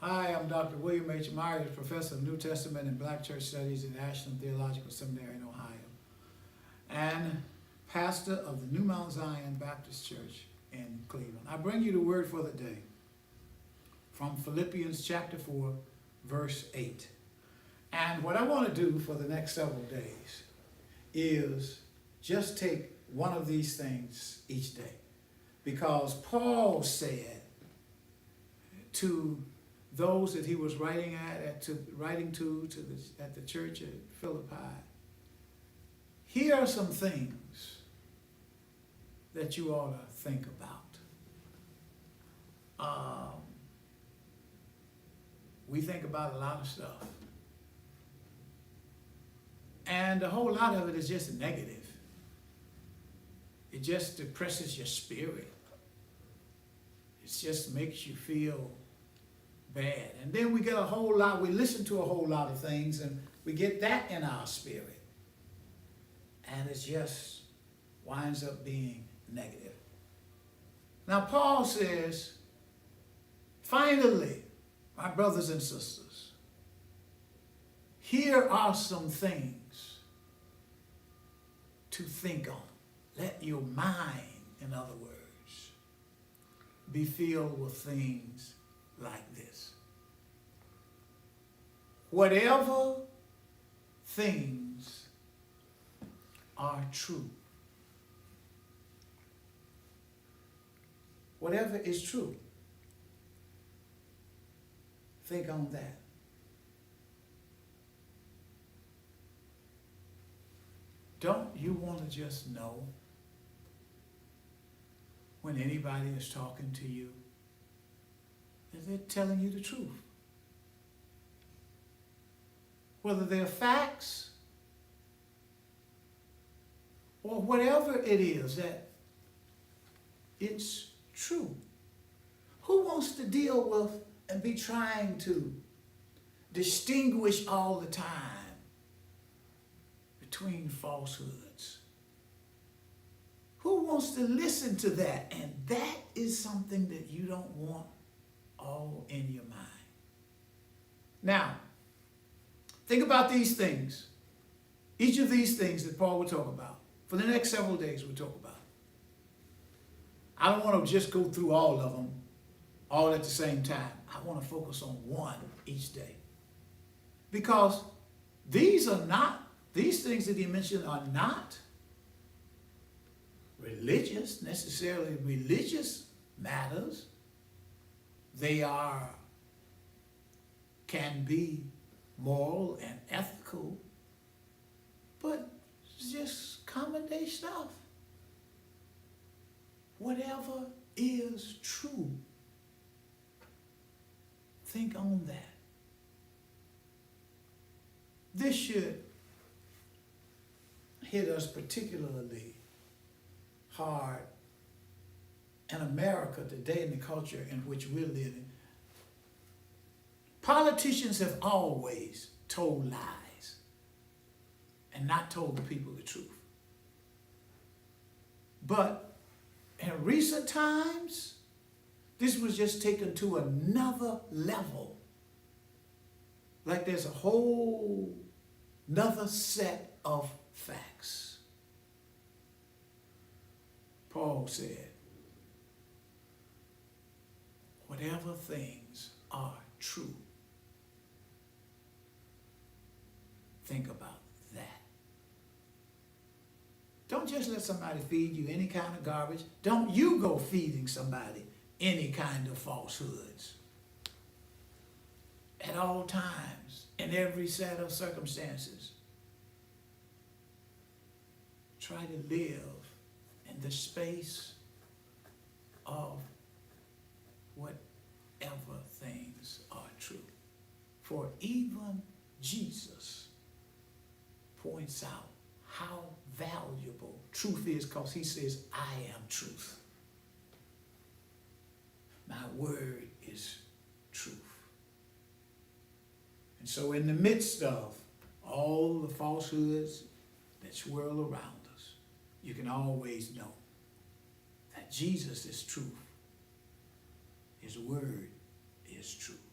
Hi, I'm Dr. William H. Myers, Professor of New Testament and Black Church Studies at Ashland Theological Seminary in Ohio, and pastor of the New Mount Zion Baptist Church in Cleveland. I bring you the word for the day from Philippians chapter 4, verse 8. And what I want to do for the next several days is just take one of these things each day. Because Paul said to those that he was writing at the church at Philippi, here are some things that you ought to think about. We think about a lot of stuff, and a whole lot of it is just negative. It just depresses your spirit. It just makes you feel bad. And then we listen to a whole lot of things, and we get that in our spirit. And it just winds up being negative. Now, Paul says, finally, my brothers and sisters, here are some things to think on. Let your mind, in other words, be filled with things like this. Whatever things are true, whatever is true, think on that. Don't you want to just know when anybody is talking to you that they're telling you the truth? Whether they're facts or whatever it is, that it's true. Who wants to deal with and be trying to distinguish all the time between falsehoods? Who wants to listen to that? And that is something that you don't want all in your mind. Now, think about these things. Each of these things that Paul will talk about. For the next several days we'll talk about. I don't want to just go through all of them all at the same time. I want to focus on one each day. Because these things that he mentioned are not necessarily religious matters. They can be moral and ethical, but it's just common day stuff. Whatever is true, think on that. This should hit us particularly hard in America today, in the culture in which we're living. Politicians have always told lies and not told the people the truth. But in recent times, this was just taken to another level. Like there's a whole another set of facts. Paul said, whatever things are true, think about that. Don't just let somebody feed you any kind of garbage. Don't you go feeding somebody any kind of falsehoods. At all times, in every set of circumstances, try to live in the space of whatever things are true. For even Jesus points out how valuable truth is, because he says, I am truth. My word is truth. And so in the midst of all the falsehoods that swirl around us, you can always know that Jesus is truth. His word is truth.